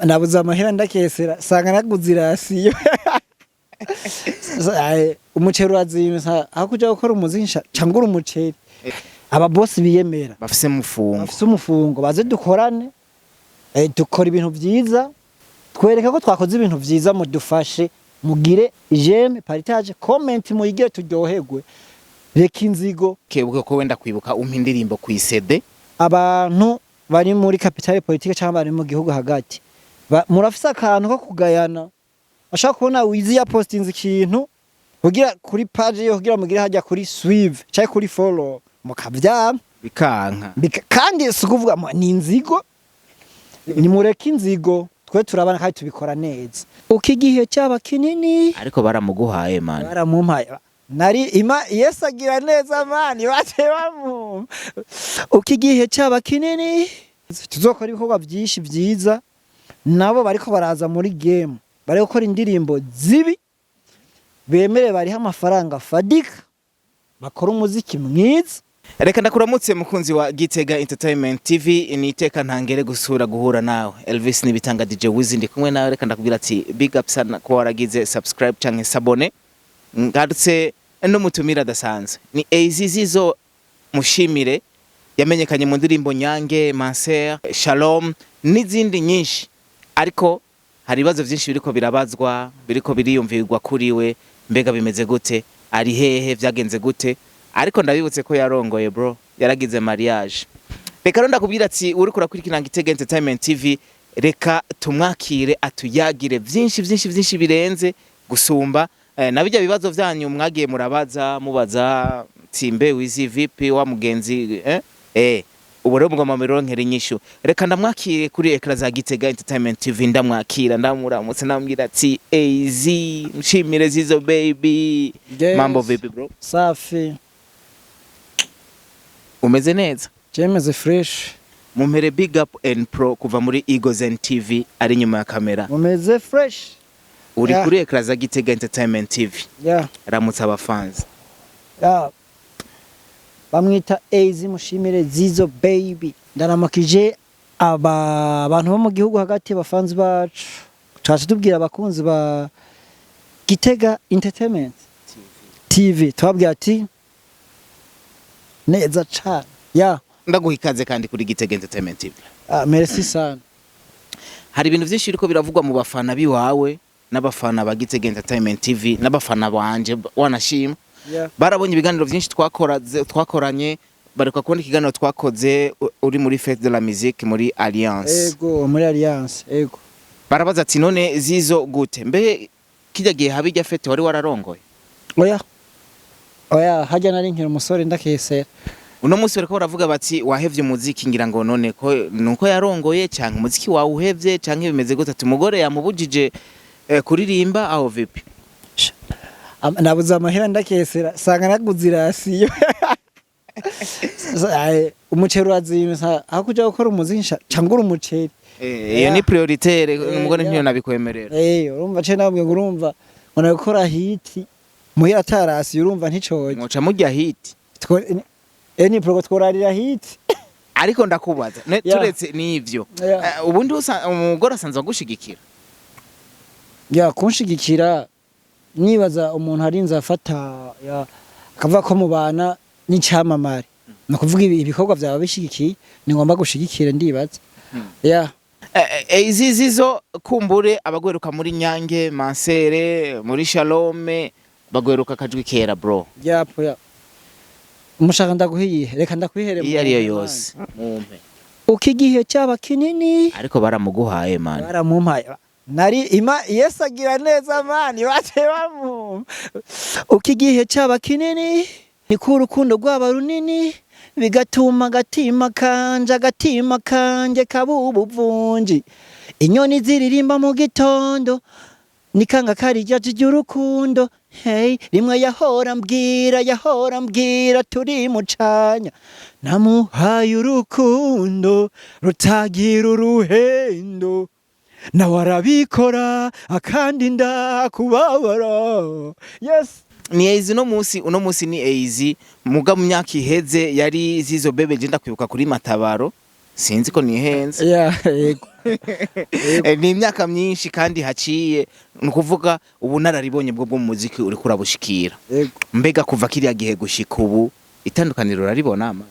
nabuze amahera ndakesera sanga naguze irasiyo umuceri urazimisa aho kuja gukora umuziki cangura umuceri aba boss biyemera bafise umufungo baze dukorane dukora ibintu vyiza twereka ko twakoze ibintu vyiza mudufashe mugire j'aime partage comment muyigire turyoherwe reka inzigo kebuke ko wenda kwibuka indirimbo kwisede abantu bari muri capitale politique cyangwa bari mu gihugu hagati murafise akantu ko kugayana ashaka kubona wizi ya postinze ikintu kugira kuri page yo kugira mugire hajya kuri suive cyangwa kuri follow mukavyama bikanka kandi sikuvuga ni inzigo ni mureka inzigo twe turabana kandi tubikora neza ukigihe cyaba kinini ariko baramuguhaye man baramumpaye nari ima yesagira neza mani batebamu ukigihe cyaba kinini tuzokora ibikorwa byinshi vyiza nabo bariko baraza muri game bari gukora indirimbo zibi bemere bariho amafaranga fadika bakora umuziki mwiza. Reka ndakuramutse mukunzi wa GITEGA-Ent TV niteka ntangere gusura guhura nawe Elvis nibitanga DJ Wizi ndi kumwe nawe. Reka ndakubwira ati big up sana ko waragize subscribe canke sabone ngarutse no mutumira dasanzwe ni Zizzo Mushimire yamenyekanye mu ndirimbo Nyange, Manser, Shalom n'izindi nyinshi, ariko hari ibibazo byinshi biriko birabazwa biriko biriyumvirwa kuri we, mbega bimeze gute, ari hehe, vyagenze gute, ariko ndabibutse ko yarongoye bro, yaragize mariage. Reka ronda kubwira ati uri kurakurikirana GITEGA-Ent TV, reka tumwakire atuyagire byinshi birenze gusumba nabijya bibazo vyanyu mwagiye murabaza mubaza timbe wizi vipi wa mugenzi ubure mugoma mironkera inyishu. Reka ndamwakire kuri ekra za GITEGA-Ent TV, ndamwakira ndamuramutse nambwira ati AZ Mushimire Zizzo baby. Yes. Mambo vipi bro? Safi. Umeze neza? Jemeze fresh. Mumpere big up and pro kuva muri GITEGA-Ent TV ari nyuma ya kamera. Umeze fresh. Uri kuri ekra za GITEGA-Ent TV. Yeah. Ramutsa abafans. Yeah. Bamwita AZ Mushimire Zizzo baby. Ndaramakije abantu bo mu gihugu hagati abafanzi bacu. Twaje tubwira abakunzi ba GITEGA-Ent TV. Twabwira ati neza cyane. Yeah. Ndaguha ikaze kandi kuri GITEGA-Ent TV. Merci sana. Hari ibintu byinshi biriko biravugwa mu bafana biwawe n'abafana ba GITEGA-Ent TV n'abafana banje wanashima. Yeah. Barabonye ibiganiro byinshi twakoranye, bareka kubona ikiganiro twakoze uri muri Fête de la Musique muri Alliance. Ego muri Alliance, ego. Barabaza ati none Zizzo gute? Mbe kijya gihe habijya fete wari wararongoye? Oya hajya nari nkira umusore ndakesera. Uno munsi bariko baravuga bati wahevye umuziki, ngira ngo none ko nuko yarongoye canke umuziki wawe uhevye canke bimeze gute? Ati umugore yamubujije kuririmba aho vipi? Nabuze amahera ndakesera sanga naguze irasiyo umuceri urazimisa aho kuja gukora umuziki cangura umuceri iyo ni prioritaire umugore ntiyo nabikwemerera. Urumva cyo nabwiye urumva ngona gukora hiti muhira atarasi urumva nticoye muca mujya hiti ni progo tworarira hiti ariko ndakubaza turetse nivyo ubundi umugore asanzwe gushigikira kunshigikira nibaza umuntu arinze afata akavuga ko mubana n'icyamamare nakuvuga ibikorwa byawe bishigikiye ni ngomba gushigikira ndibaza. Zizzo kumbure abagweruka muri Nyange, Mansere, muri Shalome bagweruka kajwi kera bro. Yapo umushaka ndaguhiye reka ndakwihere iyo ariyo yose mumpe ukigihe cyaba kinini ariko baramuguhaye man baramumpaye nari ima yesagira neza mani batebamu ukigihe cyaba kinini niko urukundo rwaba runini bigatuma gatima kanje kabubuvunji inyoni ziririmba mu gitondo nikanga karijya ry'urukundo hey rimwe yahora mbwira turi mucanya namuhaye urukundo rutagira uruhendo na warabikora akandi ndakubabara. Yes. Ni AZ uno munsi ni AZ muga mu myaka iheze yari Zizzo bebe je ndakwibuka kuri Matabaro sinzi ko nihenze. yego Ni imyaka myinshi kandi haciye, nukuvuga ubu nararibonye bwo mu muziki uri kurabushikira. yego Mbega kuva kiriya gihe gushika ubu itandukaniro raribona ama?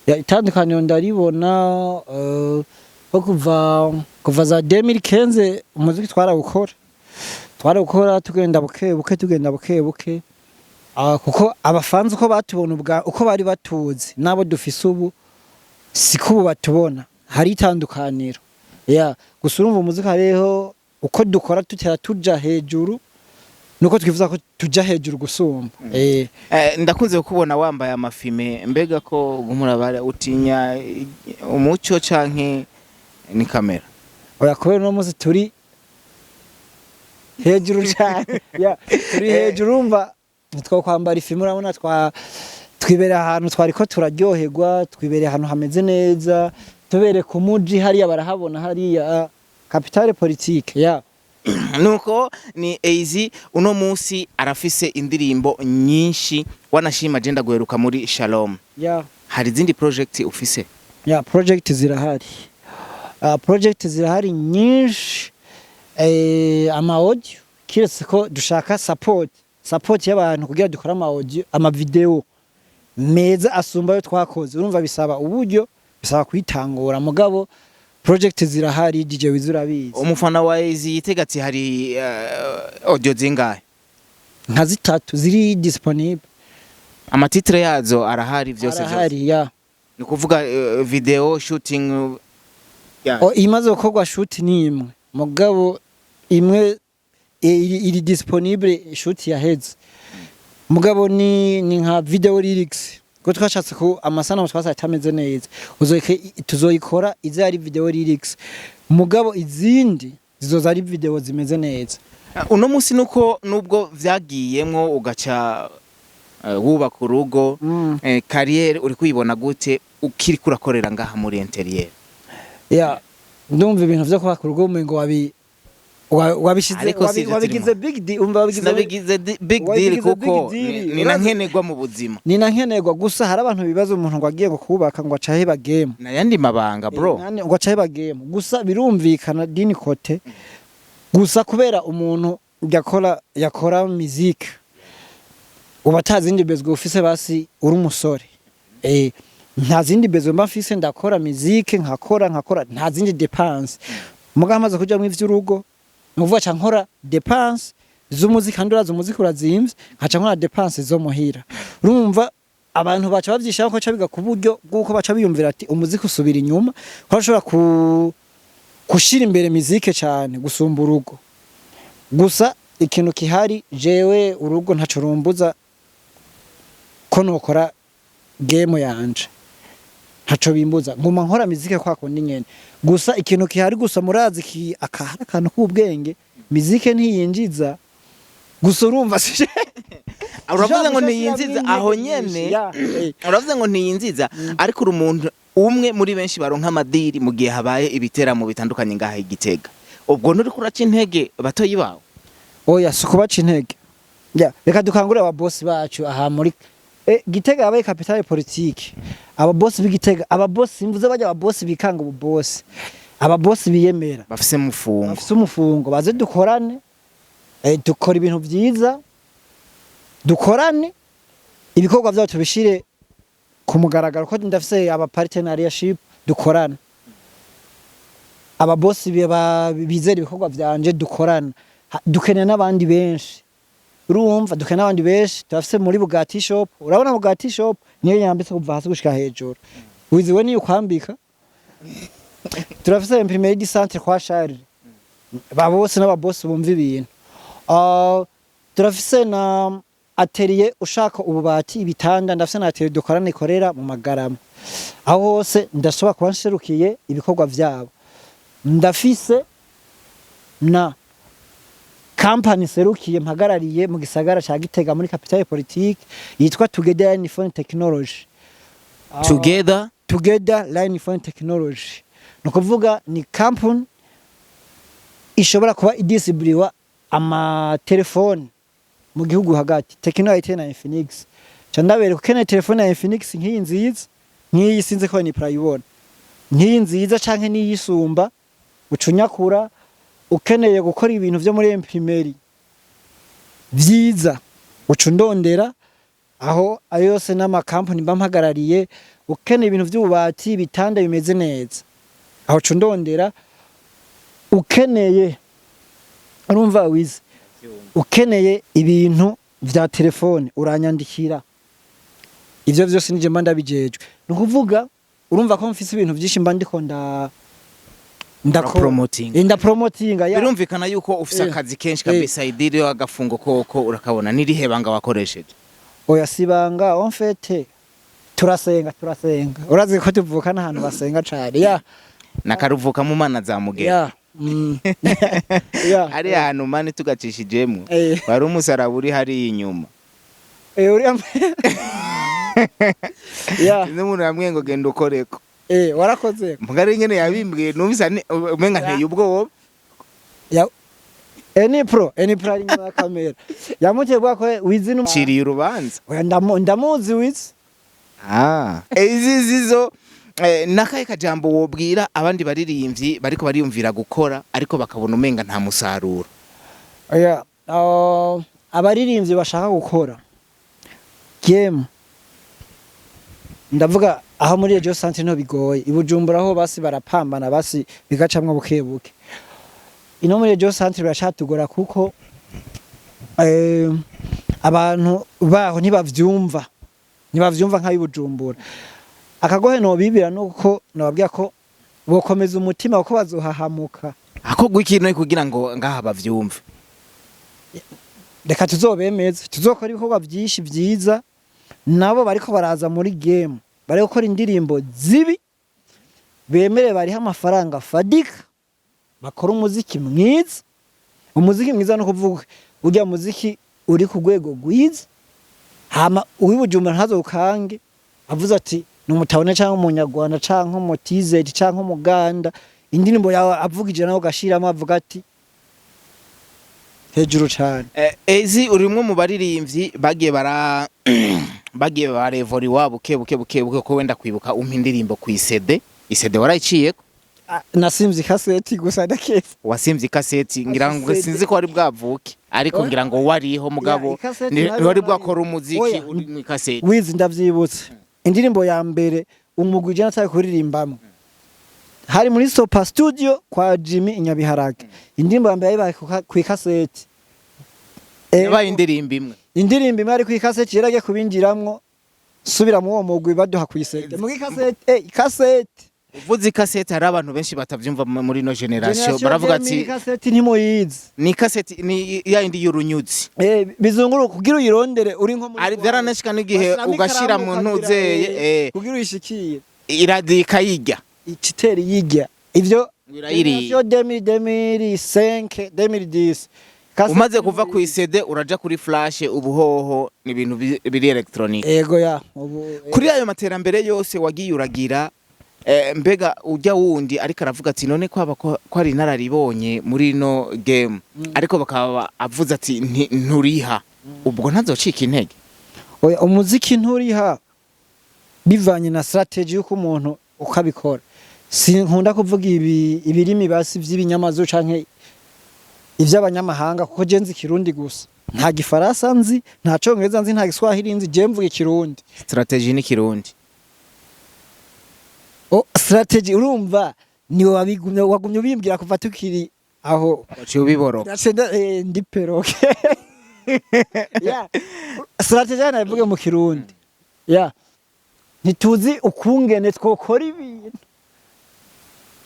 itandukaniro ndaribona ko kuva za 2015 umuziki twarawukora tugenda buke kuko abafanzi uko batubona uko bari batuzi nabo dufise ubu siko ubu batubona, hari itandukaniro. Gusa urumva umuziki hariho uko dukora tutera tuja hejuru nuko twifuza ko tuja hejuru gusumba. Ndakunze kubona wambaye amafime, mbega ko murabara utinya umucyo canke ni kamera? Oya, kubera no muzi turi hejuru cyane. Turi hejuru, umva nitwo kwambara ifime, urabona twibere ahantu twariko turaryoherwa, twibere ahantu hameze neza, tubere ku muji hariya barahabona hariya capitale politique. Nuko ni Easy uno munsi arafise indirimbo nyinshi, wanashima agenda guheruka muri Shalom. Hari izindi project ufise? Project zirahari. Project zirahari nyinshi, ama audio kiretse ko dushaka support y'abantu kugira dukora ama audio, ama video meza asumba yo twakoze. Urumva bisaba uburyo, bisaba kwitangura, mugabo project zirahari. DJ Wiza urabizi. Umufana wa Easy Gitega ati hari audio zingahe? Nka 3 ziri disponible. Amatitre yazo arahari vyose arahari. Ni kuvuga video shooting imaze gukorwa shoot ni imwe, mugabo imwe iri disponible shoot yaheze, mugabo ni nka video lyrics ko twashatse ko amasanamu twasatse ameze neza, tuzoyikora ize ari video lyrics, mugabo izindi zizoza ari video zimeze neza. Uno munsi nuko nubwo vyagiyemwo ugaca wubaka urugo, carrière uri kuyibona gute ukiri kurakorera ngaha muri interieur? Ndumva ibintu vyo kubaka urugo ngo wabigize big deal, wabigize big deal kuko ni nankenerwa mu buzima. Ni nankenerwa, gusa hari abantu bibaza umuntu ngo agiye kubaka ngo acahe bageme nayandi mabanga bro, ngo acahe bageme. Gusa birumvikana dini kote, gusa kubera umuntu yakora music ubatazindi bezwe ufise basi uri umusore, nta zindi bezwe mba mfise, ndakora music nkakora nta zindi dépenses. Muga amaze kuja mu ivy'urugo nuvuga ca nkora dépenses z'umuziki, kandi uraza umuziki urazimvye, nkaca nkora dépenses zo muhira. Urumva abantu baca bavyishaka ko ca biga ku buryo bwuko baca biyumvira ati umuziki usubira inyuma, ko ashobora kushira imbere music cyane gusumba urugo. Gusa ikintu kihari, jewe urugo ntaco rumbuza ko nokora game yanje, ntaco bimbuza, nguma nkora music kwa kundi nyene. Gusa ikintu kihari, gusa murazi ki akahara kantu k'ubwenge, music ntiyinjiza. Gusa urumva sije uravuze ngo ntiyinziza aho nyene, uravuze ngo ntiyinziza, ariko umuntu umwe muri benshi baronka amadiri mu gihe habaye ibiteramo bitandukanye ngaha Igitega. Ubwo nturi kuraca intege batoyi bawe? Oya, sukubaca intege. Reka dukangure aba boss bacu aha muri Gitega yabaye capitale politique. Aba boss b'Igitega, aba boss imvuze bajya aba boss bikanga ubu boss. Aba boss biyemera, bafise umufungo, baze dukorane, dukora ibintu vyiza, dukorane ibikorwa byacu bishire ku mugaragaro ko ndafise aba partnership, dukorana. Aba boss bizera ibikorwa vyanje, dukorana. Dukeneye n'abandi benshi, urumva dukeneye n'abandi benshi. Turafise muri Bugatti shop, urabona Bugatti shop niyo yambitse kuva hasi gushika hejuru, wiziwe niyo kwambika. Turafise imprimerie du centre kwa Charles, babose n'ababoss bumva ibintu. Turafise na atelier ushaka ububati, ibitanda, ndafise na atelier dukorana ikorera mu Magarama. Aho hose ndashobora kuba nsherukiye ibikorwa vyabo. Ndafise na company serukiye mpagarariye mu gisagara ca Gitega muri capitale politique yitwa Together Line Phone Technology. Together Line Phone Technology, no kuvuga ni company ishobora kuba idisibriwa ama telefone mu gihugu hagati, Tekno Itel na Infinix. Candabere kukene telefone ya Infinix nk'iyi nziza, nk'iyi sinze ko ni prayibona. nk'iyi nziza canke n'iyisumba ucunyakura ukeneye gukora ibintu vyo muri imprimeri vyiza ucundondera aho ayo yose n'amakampani mba mpagarariye ukeneye ibintu vy'ububati bitanda bimeze neza aho cundondera ukeneye urumva wize ukeneye ibintu vya telefone uranyandikira ivyo vyose nije mba ndabijejwe nukuvuga urumva ko mfise ibintu vyinshi mba ndiko promotinga birumvikana yuko ufise akazi kenshi kabisa idiri agafungo koko urakabona nirihe banga wakoresheje oya sibanga en fait turasenga urazi ko tuvuka n'ahantu basenga cyane nakaruvuka mu mana za mugera ari ahantu mani tugacishijemo wari umusaraba uri hari inyuma uri n'umuntu yamwe ngo genda ukoreko warakoze mugari nyene yabimbwiye numvisa umenga nteye ubwoba Eni pro ari nyuma ya kamera yamuteye bwa ko wizi ciriye urubanza ndamuzi wizi izi Zizzo nakaye kajambo wobwira abandi baririmbyi bariko bariyumvira gukora ariko bakabona umenga nta musaruro abaririmvyi bashaka gukora game ndavuga aho muri ejo centre no bigoye ibujumbura aho basi barapambana basi bigacamwe bukebuke ino muri ejo centre birashatugora kuko abantu baho ntibavyumva nk'abibujumbura akagohe no bibira nuko nababwira ko bokomeza umutima uko bazohahamuka ako gw'ikintu kugira ngo ngaha bavyumve reka tuzobemeze tuzokora ibikorwa byinshi vyiza nabo bariko baraza muri game bari gukora indirimbo zibi bemere bariho amafaranga fadika bakora umuziki mwiza no kuvuga urya muziki uri ku rwego rwiza hama uwibujumbura ntazokange avuze ati numutabone cyangwa umunyarwanda cyangwa umutizeti cyangwa umuganda indirimbo yawe avugije naho gashiramo avuga ati hejuru cyane ezi urimwe mu baririmbyi bagiye barevori wabo buke ko wenda kwibuka indirimbo ku isede warayiciyeko nasimvye kaseti gusa ndaketse wasimvye kaseti ngira ngo sinzi ko wari bwavuke ariko ngira ngo wariho mugabo wari bwakora umuziki uri mu kaseti wizi ndavyibutse indirimbo ya mbere umugwije natari kuririmbamo hari muri Sopa Studio kwa Jimmy Inyabiharage indirimbo ya mbere yabaye ku kaseti yabaye indirimbo imwe ari ku kaseti yaragiye kubinjiramwo subira mu uwo mugwi baduha ku isete mu kaseti uvuze kaseti hari abantu benshi batavyumva muri no generation baravuga ati kaseti ntimoyizi ni kaseti ni ya indi y'urunyuzi bizunguru kugira uyirondere uri nko muri ari byaranashika n'igihe ugashira mu ntuzeye kugira uyishikiye iradika yijya iciteri yijya ivyo birayiri 2005 umaze kuva ku isede uraja kuri flash ubuhoho ni ibintu biri electronic yego kuri ayo materambere yose wagiye uragira mbega ujya wundi ariko aravuga ati none kwaba ko ari nararibonye muri no game ariko bakaba avuze ati nturiha ubwo ntazocika intege oya umuziki nturiha bivanye na strategy yuko umuntu ukabikora sinkunda kuvuga ibirimi basi vy'ibinyamazo canke ivy'abanyamahanga kuko je nzi kirundi gusa nta gifaransa nzi nta congereza nzi nta giswahili nzi je mvuga kirundi strategy ni kirundi strategy urumva ni wagumye ubimbwira kuva tukiri aho ubiboro ndi peroke strategy navuga mu kirundi ntituzi ukungene twokora ibintu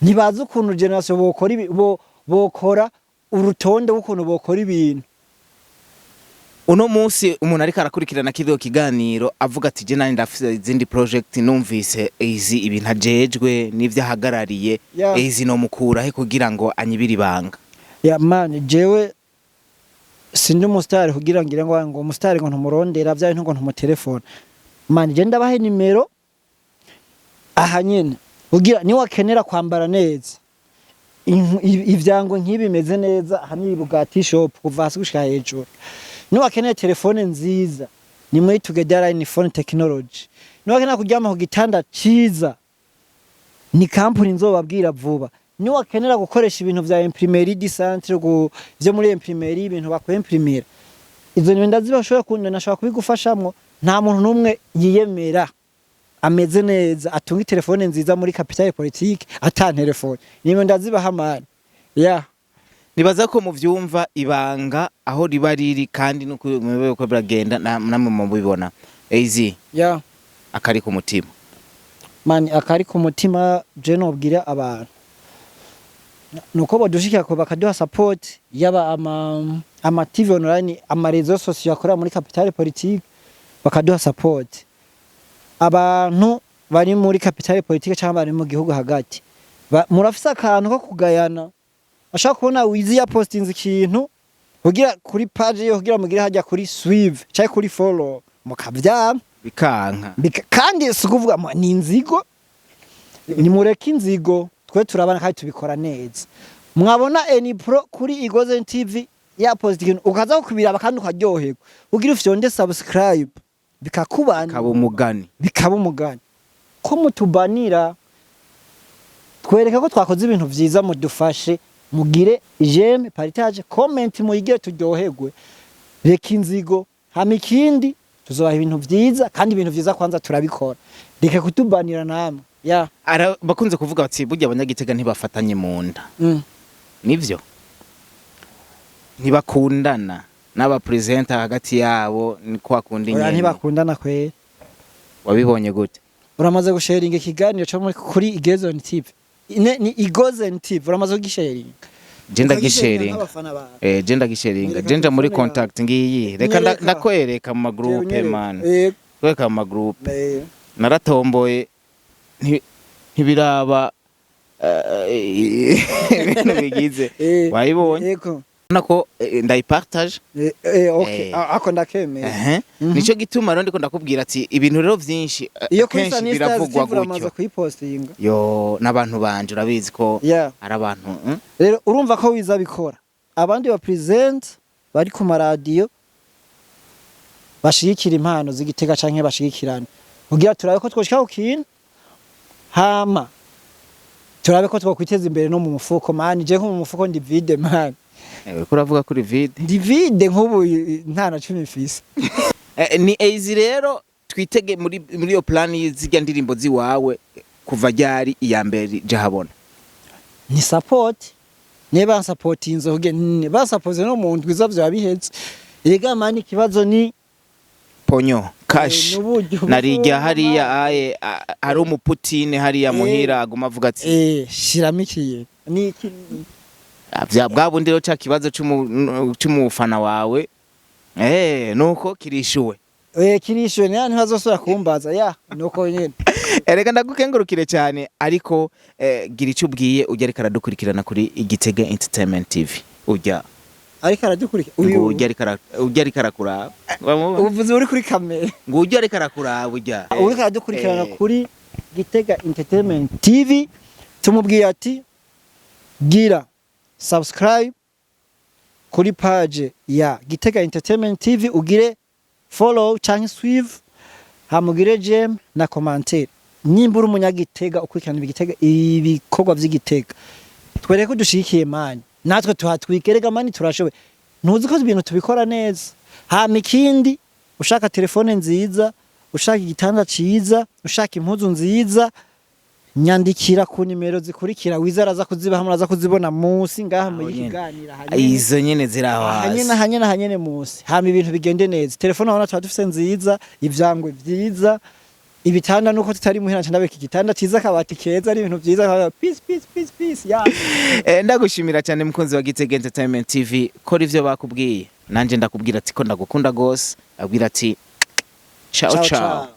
ntibazi ukuntu generation bokora urutonde w'ukuntu bokora ibintu uno munsi umuntu ariko arakurikirana kido kiganiro avuga ati je nani ndafise izindi project numvise izi ibintu ajejwe n'ivyahagarariye izi no mukura he kugira ngo anyibiri banga man jewe sindi umustar kugira ngira ngo umustar ngo ntumurondera byaye ntungo ntumutelefone man je ndabahe nimero aha nyene ugira ni wakenera kwambara neza ivyango nk'ibimeze neza hamwe Bugatti shop kuva hasi gushika hejuru ni wakenera telefone nziza ni muri Together phone technology ni wakenera kuryama ku gitanda ciza ni kampuni nzobabwira vuba ni wakenera gukoresha ibintu vya imprimerie du centre byo muri imprimerie ibintu bakwemprimira izo nyenda zibashobora kunda nashaka kubigufashamwo nta muntu numwe yiyemera ameze neza atunga telefone nziza muri capitale politique ata telefone niyo ndazibaha mani nibaza ko muvyumva ibanga aho riba riri kandi nuko mwebwe biragenda namwe mu bibona easy akari ku mutima mani akari ku mutima je nobwira abantu nuko bodushikira ko bakaduha support yaba ama TV online ama réseaux sociaux akora muri capitale politique bakaduha support abantu bari muri capitale politique cyangwa bari mu gihugu hagati murafise akantu ko kugayana ashaka kubona wizi ya postinze ikintu kugira kuri page yo kugira mugire hajya kuri suive cyangwa kuri follow mukavyama bikanka kandi sikuvuga ni inzigo ni mureke inzigo twe turabana kandi tubikora neza mwabona any pro kuri Igoze TV ya positive ukaza kubiraba kandi ukaryoherwa ugira ufyonde subscribe bikakubana bikaba umugani ko mutubanira twereka ko twakoze ibintu vyiza mudufashe mugire j'aime partage comment muyigire turyoherwe reka inzigo hama ikindi tuzobaha ibintu vyiza kandi ibintu vyiza kwanza turabikora reka kutubanira namwe bakunze kuvuga bati burya abanyagitega ntibafatanye mu nda nivyo ntibakundana n'aba presenter hagati yabo ni kwa kundi nyene ntibakundana kwera wabibonye gute uramaze gusharinga ikiganiro cyo kuri Igoze TV ni Igoze TV uramaze kugisharinga jenda gisharinga jenda muri contact ngiyi reka ndakwereka mu group man kweka mu group naratomboye ntibiraba ibintu bigize wayibonye nako ndayipartage okay ako ndakemeye nico gituma rero ndiko ndakubwira ati ibintu rero vyinshi kenshi biravugwa gutyo kuyipostinga n'abantu banje urabizi ko ari abantu rero urumva ko wiza bikora abandi ba present bari ku maradiyo bashigikira impano z'igitega canke bashigikirana kugira turabe ko twoshika ku kintu hama turabe ko twokwiteza imbere no mu mufuko man je nko mu mufuko ndi vide man uravuga kuri vide ndi vide nk'ubu nta na 10 fisi ni easy rero twitege muri yo plan y'izijya ndirimbo ziwawe kuva ryari iya mbere je habona ni support neba support inzoge ba support no mu ndwiza bya bihetse ega man ikibazo ni ponyo cash narijya hariya aye ari umuputine hariya muhira aguma avuga ati shiramikiye ni iki bya bwabundi rero cha kibazo cy'umufana wawe nuko kirishuwe kirishuwe nani hazosura kumbaza nuko nyene erega ndagukengurukire cyane ariko gira icyo ubwiye ujya ariko aradukurikirana kuri Igitega Entertainment TV ujya ariko aradukurikira ujya ariko arakuraba uvuze uri kuri kamera ngo ujya ariko arakuraba ujya uri aradukurikirana kuri Gitega Entertainment TV tumubwiye ati gira subscribe kuri page ya Gitega Entertainment TV ugire follow canke suive hamugire j'aime na commentaire nimbura umunyagitega ukurikirana ibigitega ibikorwa vy'igitega twereke ko dushikiye mani natwe tuhatwikerega mani turashobe ntuzi ko ibintu tubikora neza hama ikindi ushaka telefone nziza ushaka igitanda ciza ushaka impuzu nziza nyandikira ku nimero zikurikira wizaraza kuzibaha muraza kuzibona munsi ngaha mu yiganira izo nyene zirahazi hanyene munsi hama ibintu bigende neza telefone abona twadufise nziza ivyangwe vyiza ibitanda nuko tutari muhira ndabeka igitanda ciza kabati keza ari ibintu vyiza peace ndagushimira cyane mukunzi wa Gitega Entertainment TV ko rivyo bakubwiye nanje ndakubwira ati ko ndagukunda gose abwira ati ciao